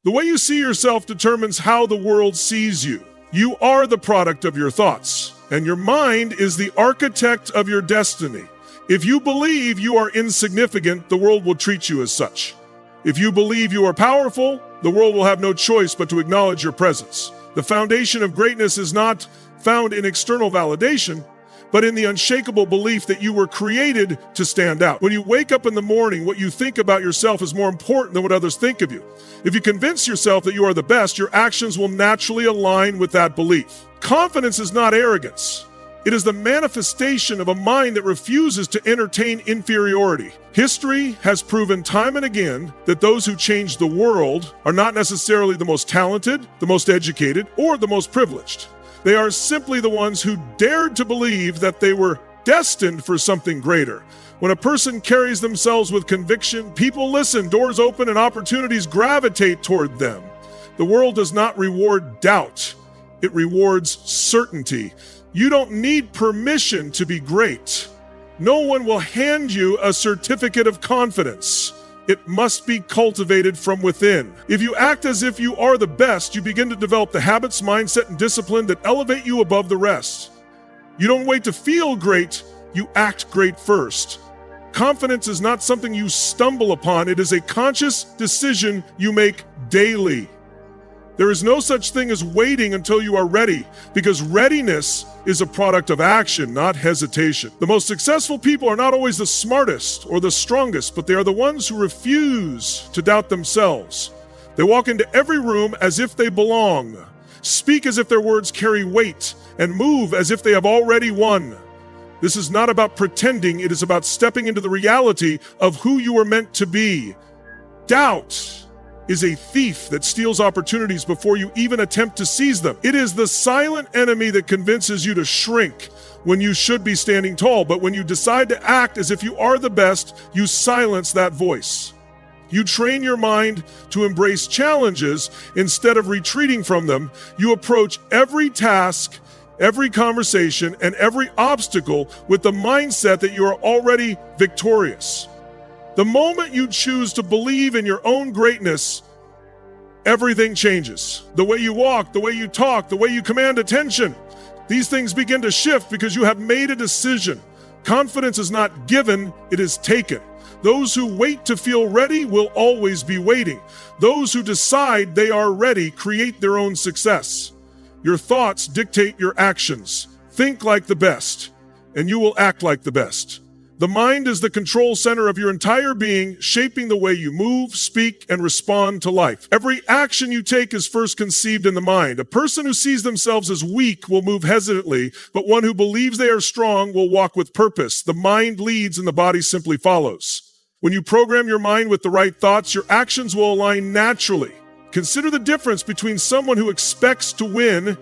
The way you see yourself determines how the world sees you. You are the product of your thoughts, and your mind is the architect of your destiny. If you believe you are insignificant, the world will treat you as such. If you believe you are powerful, the world will have no choice but to acknowledge your presence. The foundation of greatness is not found in external validation, but in the unshakable belief that you were created to stand out. When you wake up in the morning, what you think about yourself is more important than what others think of you. If you convince yourself that you are the best, your actions will naturally align with that belief. Confidence is not arrogance. It is the manifestation of a mind that refuses to entertain inferiority. History has proven time and again that those who change the world are not necessarily the most talented, the most educated, or the most privileged. They are simply the ones who dared to believe that they were destined for something greater. When a person carries themselves with conviction, people listen, doors open, and opportunities gravitate toward them. The world does not reward doubt. It rewards certainty. You don't need permission to be great. No one will hand you a certificate of confidence. It must be cultivated from within. If you act as if you are the best, you begin to develop the habits, mindset, and discipline that elevate you above the rest. You don't wait to feel great, you act great first. Confidence is not something you stumble upon, it is a conscious decision you make daily. There is no such thing as waiting until you are ready, because readiness is a product of action, not hesitation. The most successful people are not always the smartest or the strongest, but they are the ones who refuse to doubt themselves. They walk into every room as if they belong, speak as if their words carry weight, and move as if they have already won. This is not about pretending, it is about stepping into the reality of who you are meant to be. Doubt is a thief that steals opportunities before you even attempt to seize them. It is the silent enemy that convinces you to shrink when you should be standing tall, but when you decide to act as if you are the best, you silence that voice. You train your mind to embrace challenges instead of retreating from them. You approach every task, every conversation, and every obstacle with the mindset that you are already victorious. The moment you choose to believe in your own greatness, everything changes. The way you walk, the way you talk, the way you command attention. These things begin to shift because you have made a decision. Confidence is not given, it is taken. Those who wait to feel ready will always be waiting. Those who decide they are ready create their own success. Your thoughts dictate your actions. Think like the best, and you will act like the best. The mind is the control center of your entire being, shaping the way you move, speak, and respond to life. Every action you take is first conceived in the mind. A person who sees themselves as weak will move hesitantly, but one who believes they are strong will walk with purpose. The mind leads and the body simply follows. When you program your mind with the right thoughts, your actions will align naturally. Consider the difference between someone who expects to win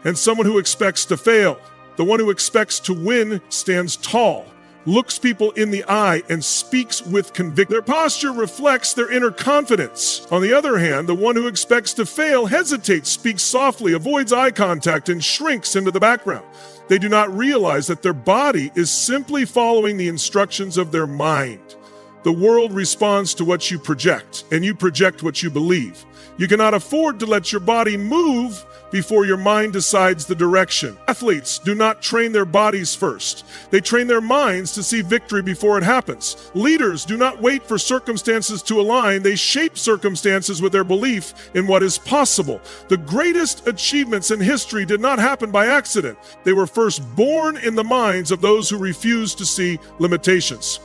and someone who expects to fail. The one who expects to win stands tall, looks people in the eye, and speaks with conviction. Their posture reflects their inner confidence. On the other hand, the one who expects to fail hesitates, speaks softly, avoids eye contact, and shrinks into the background. They do not realize that their body is simply following the instructions of their mind. The world responds to what you project, and you project what you believe. You cannot afford to let your body move before your mind decides the direction. Athletes do not train their bodies first. They train their minds to see victory before it happens. Leaders do not wait for circumstances to align. They shape circumstances with their belief in what is possible. The greatest achievements in history did not happen by accident. They were first born in the minds of those who refuse to see limitations.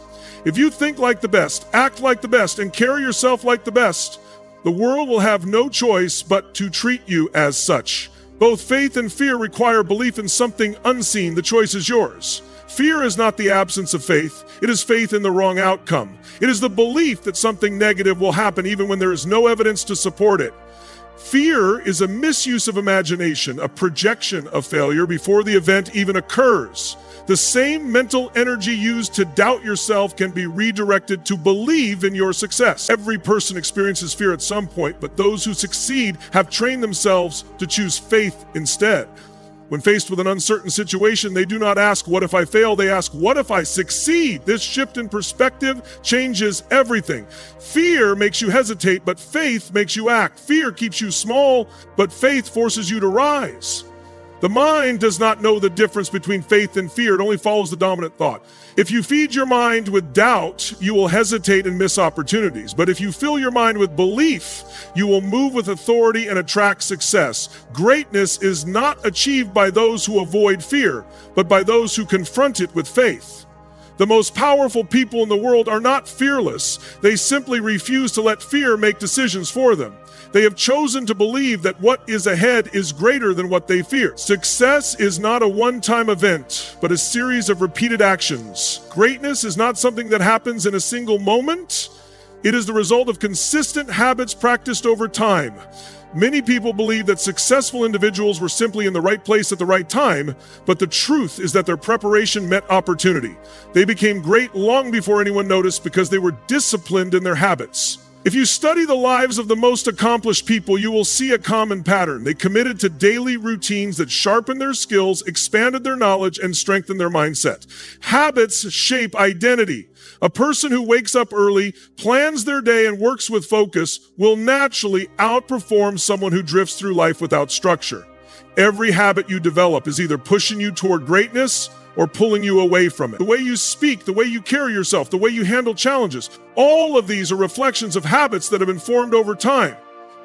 If you think like the best, act like the best, and carry yourself like the best, the world will have no choice but to treat you as such. Both faith and fear require belief in something unseen. The choice is yours. Fear is not the absence of faith. It is faith in the wrong outcome. It is the belief that something negative will happen even when there is no evidence to support it. Fear is a misuse of imagination, a projection of failure before the event even occurs. The same mental energy used to doubt yourself can be redirected to believe in your success. Every person experiences fear at some point, but those who succeed have trained themselves to choose faith instead. When faced with an uncertain situation, they do not ask, "What if I fail?" They ask, "What if I succeed?" This shift in perspective changes everything. Fear makes you hesitate, but faith makes you act. Fear keeps you small, but faith forces you to rise. The mind does not know the difference between faith and fear. It only follows the dominant thought. If you feed your mind with doubt, you will hesitate and miss opportunities. But if you fill your mind with belief, you will move with authority and attract success. Greatness is not achieved by those who avoid fear, but by those who confront it with faith. The most powerful people in the world are not fearless. They simply refuse to let fear make decisions for them. They have chosen to believe that what is ahead is greater than what they fear. Success is not a one-time event, but a series of repeated actions. Greatness is not something that happens in a single moment. It is the result of consistent habits practiced over time. Many people believe that successful individuals were simply in the right place at the right time, but the truth is that their preparation met opportunity. They became great long before anyone noticed because they were disciplined in their habits. If you study the lives of the most accomplished people, you will see a common pattern. They committed to daily routines that sharpened their skills, expanded their knowledge, and strengthened their mindset. Habits shape identity. A person who wakes up early, plans their day, and works with focus will naturally outperform someone who drifts through life without structure. Every habit you develop is either pushing you toward greatness or pulling you away from it. The way you speak, the way you carry yourself, the way you handle challenges, all of these are reflections of habits that have been formed over time.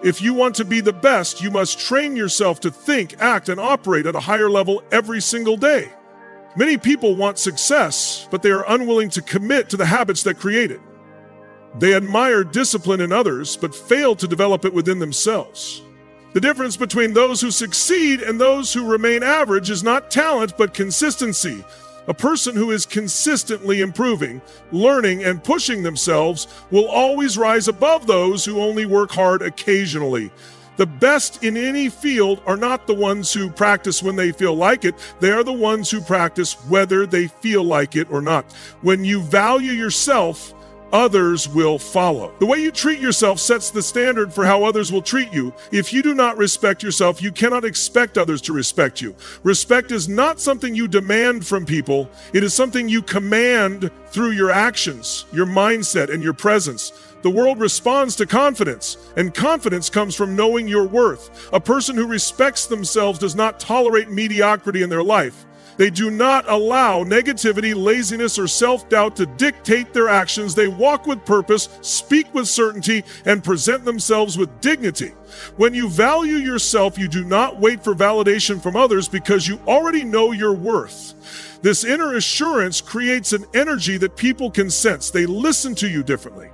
If you want to be the best, you must train yourself to think, act, and operate at a higher level every single day. Many people want success, but they are unwilling to commit to the habits that create it. They admire discipline in others, but fail to develop it within themselves. The difference between those who succeed and those who remain average is not talent, but consistency. A person who is consistently improving, learning, and pushing themselves will always rise above those who only work hard occasionally. The best in any field are not the ones who practice when they feel like it. They are the ones who practice whether they feel like it or not. When you value yourself, others will follow. The way you treat yourself sets the standard for how others will treat you. If you do not respect yourself, you cannot expect others to respect you. Respect is not something you demand from people. It is something you command through your actions, your mindset, and your presence. The world responds to confidence, and confidence comes from knowing your worth. A person who respects themselves does not tolerate mediocrity in their life. They do not allow negativity, laziness, or self-doubt to dictate their actions. They walk with purpose, speak with certainty, and present themselves with dignity. When you value yourself, you do not wait for validation from others because you already know your worth. This inner assurance creates an energy that people can sense. They listen to you differently,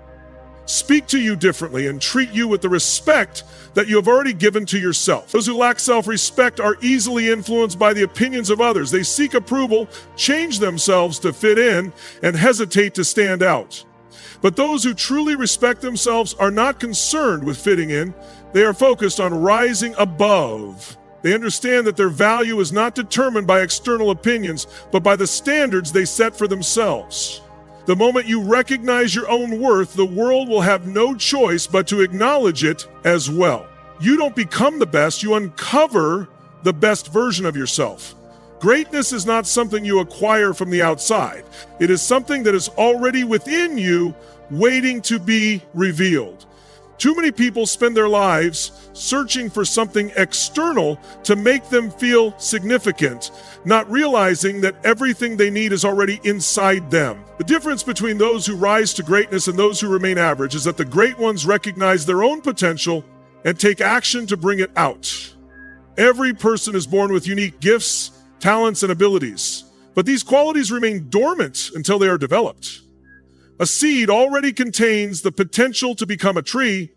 speak to you differently, and treat you with the respect that you have already given to yourself. Those who lack self-respect are easily influenced by the opinions of others. They seek approval, change themselves to fit in, and hesitate to stand out. But those who truly respect themselves are not concerned with fitting in. They are focused on rising above. They understand that their value is not determined by external opinions, but by the standards they set for themselves. The moment you recognize your own worth, the world will have no choice but to acknowledge it as well. You don't become the best, you uncover the best version of yourself. Greatness is not something you acquire from the outside. It is something that is already within you, waiting to be revealed. Too many people spend their lives searching for something external to make them feel significant, not realizing that everything they need is already inside them. The difference between those who rise to greatness and those who remain average is that the great ones recognize their own potential and take action to bring it out. Every person is born with unique gifts, talents, and abilities, but these qualities remain dormant until they are developed. A seed already contains the potential to become a tree,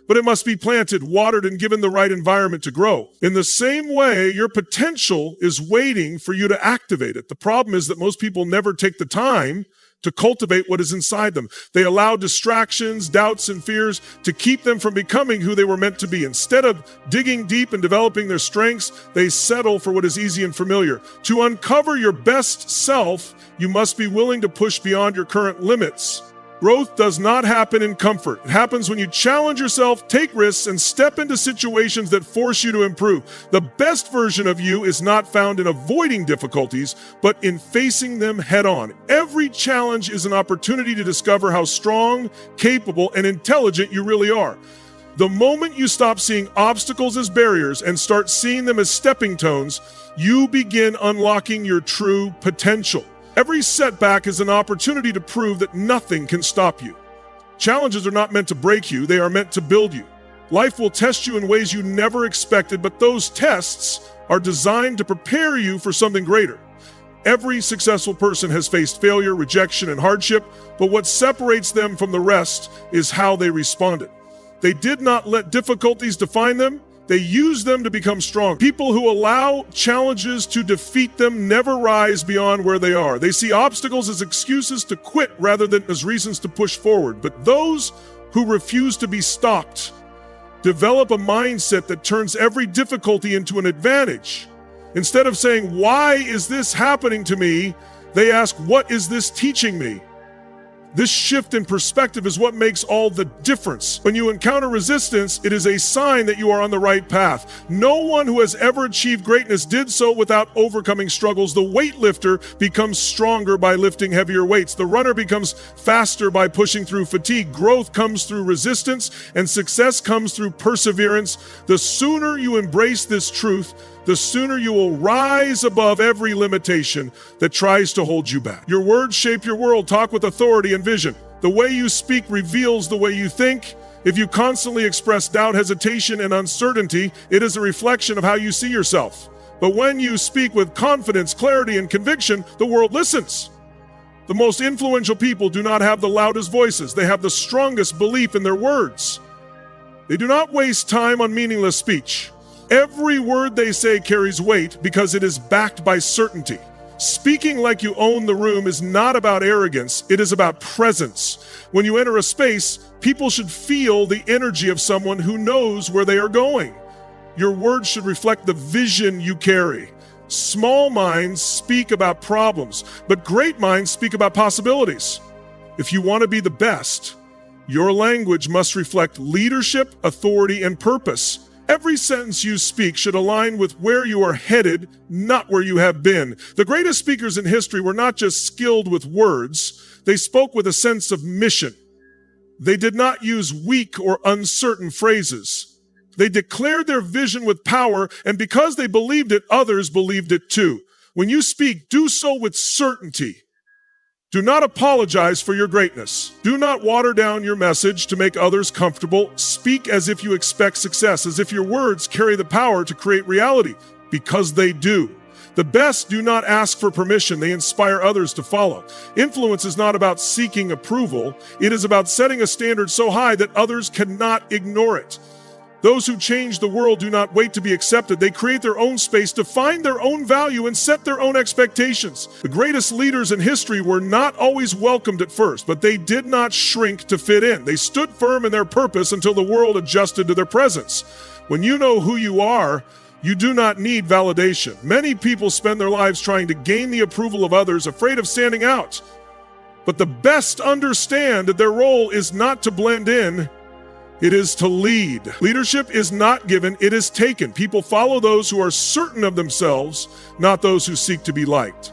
but it must be planted, watered, and given the right environment to grow. In the same way, your potential is waiting for you to activate it. The problem is that most people never take the time to cultivate what is inside them. They allow distractions, doubts, and fears to keep them from becoming who they were meant to be. Instead of digging deep and developing their strengths, they settle for what is easy and familiar. To uncover your best self, you must be willing to push beyond your current limits. Growth does not happen in comfort. It happens when you challenge yourself, take risks, and step into situations that force you to improve. The best version of you is not found in avoiding difficulties, but in facing them head on. Every challenge is an opportunity to discover how strong, capable, and intelligent you really are. The moment you stop seeing obstacles as barriers and start seeing them as stepping stones, you begin unlocking your true potential. Every setback is an opportunity to prove that nothing can stop you. Challenges are not meant to break you, they are meant to build you. Life will test you in ways you never expected, but those tests are designed to prepare you for something greater. Every successful person has faced failure, rejection, and hardship, but what separates them from the rest is how they responded. They did not let difficulties define them. They use them to become strong. People who allow challenges to defeat them never rise beyond where they are. They see obstacles as excuses to quit rather than as reasons to push forward. But those who refuse to be stopped develop a mindset that turns every difficulty into an advantage. Instead of saying, "Why is this happening to me?" they ask, "What is this teaching me?" This shift in perspective is what makes all the difference. When you encounter resistance, it is a sign that you are on the right path. No one who has ever achieved greatness did so without overcoming struggles. The weightlifter becomes stronger by lifting heavier weights. The runner becomes faster by pushing through fatigue. Growth comes through resistance, and success comes through perseverance. The sooner you embrace this truth, the sooner you will rise above every limitation that tries to hold you back. Your words shape your world. Talk with authority and vision. The way you speak reveals the way you think. If you constantly express doubt, hesitation, and uncertainty, it is a reflection of how you see yourself. But when you speak with confidence, clarity, and conviction, the world listens. The most influential people do not have the loudest voices. They have the strongest belief in their words. They do not waste time on meaningless speech. Every word they say carries weight because it is backed by certainty. Speaking like you own the room is not about arrogance, it is about presence. When you enter a space, people should feel the energy of someone who knows where they are going. Your words should reflect the vision you carry. Small minds speak about problems, but great minds speak about possibilities. If you want to be the best, your language must reflect leadership, authority, and purpose. Every sentence you speak should align with where you are headed, not where you have been. The greatest speakers in history were not just skilled with words, they spoke with a sense of mission. They did not use weak or uncertain phrases. They declared their vision with power, and because they believed it, others believed it too. When you speak, do so with certainty. Do not apologize for your greatness. Do not water down your message to make others comfortable. Speak as if you expect success, as if your words carry the power to create reality, because they do. The best do not ask for permission. They inspire others to follow. Influence is not about seeking approval. It is about setting a standard so high that others cannot ignore it. Those who change the world do not wait to be accepted. They create their own space to find their own value and set their own expectations. The greatest leaders in history were not always welcomed at first, but they did not shrink to fit in. They stood firm in their purpose until the world adjusted to their presence. When you know who you are, you do not need validation. Many people spend their lives trying to gain the approval of others, afraid of standing out. But the best understand that their role is not to blend in, it is to lead. Leadership is not given, it is taken. People follow those who are certain of themselves, not those who seek to be liked.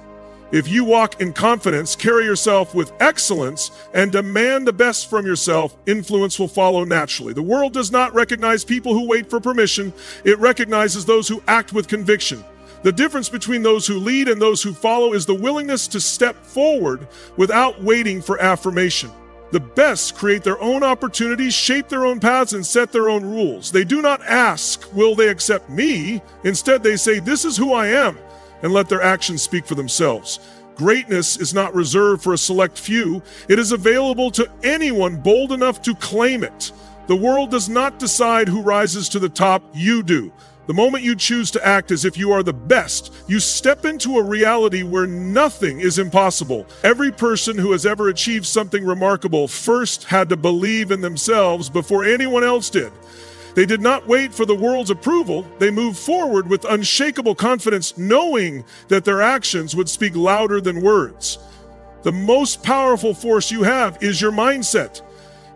If you walk in confidence, carry yourself with excellence, and demand the best from yourself, influence will follow naturally. The world does not recognize people who wait for permission. It recognizes those who act with conviction. The difference between those who lead and those who follow is the willingness to step forward without waiting for affirmation. The best create their own opportunities, shape their own paths, and set their own rules. They do not ask, "Will they accept me?" Instead, they say, "This is who I am," and let their actions speak for themselves. Greatness is not reserved for a select few. It is available to anyone bold enough to claim it. The world does not decide who rises to the top, you do. The moment you choose to act as if you are the best, you step into a reality where nothing is impossible. Every person who has ever achieved something remarkable first had to believe in themselves before anyone else did. They did not wait for the world's approval. They moved forward with unshakable confidence, knowing that their actions would speak louder than words. The most powerful force you have is your mindset.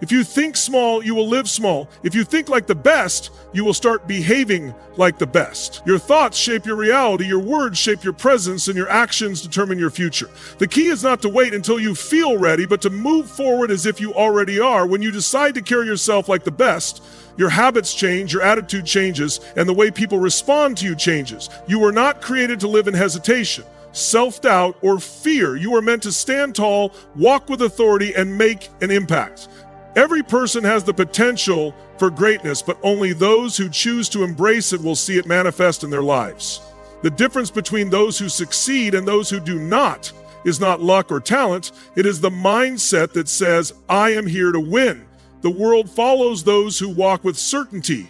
If you think small, you will live small. If you think like the best, you will start behaving like the best. Your thoughts shape your reality, your words shape your presence, and your actions determine your future. The key is not to wait until you feel ready, but to move forward as if you already are. When you decide to carry yourself like the best, your habits change, your attitude changes, and the way people respond to you changes. You were not created to live in hesitation, self-doubt, or fear. You are meant to stand tall, walk with authority, and make an impact. Every person has the potential for greatness, but only those who choose to embrace it will see it manifest in their lives. The difference between those who succeed and those who do not is not luck or talent. It is the mindset that says, I am here to win. The world follows those who walk with certainty.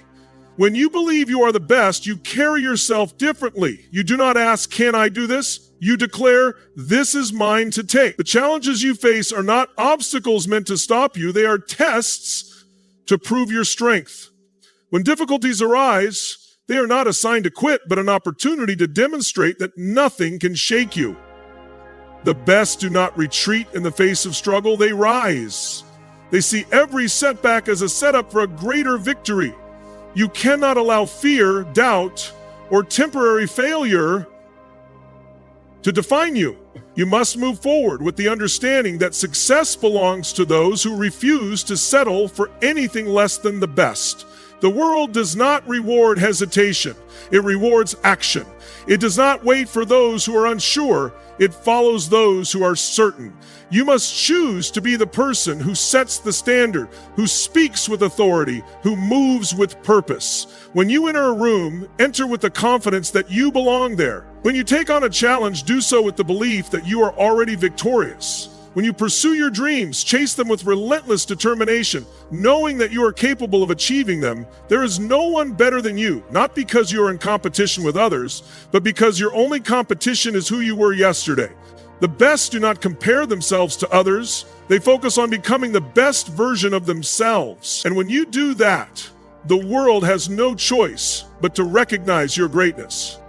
When you believe you are the best, you carry yourself differently. You do not ask, can I do this? You declare, this is mine to take. The challenges you face are not obstacles meant to stop you. They are tests to prove your strength. When difficulties arise, they are not a sign to quit, but an opportunity to demonstrate that nothing can shake you. The best do not retreat in the face of struggle. They rise. They see every setback as a setup for a greater victory. You cannot allow fear, doubt, or temporary failure to define you. You must move forward with the understanding that success belongs to those who refuse to settle for anything less than the best. The world does not reward hesitation. It rewards action. It does not wait for those who are unsure. It follows those who are certain. You must choose to be the person who sets the standard, who speaks with authority, who moves with purpose. When you enter a room, enter with the confidence that you belong there. When you take on a challenge, do so with the belief that you are already victorious. When you pursue your dreams, chase them with relentless determination, knowing that you are capable of achieving them. There is no one better than you, not because you are in competition with others, but because your only competition is who you were yesterday. The best do not compare themselves to others. They focus on becoming the best version of themselves. And when you do that, the world has no choice but to recognize your greatness.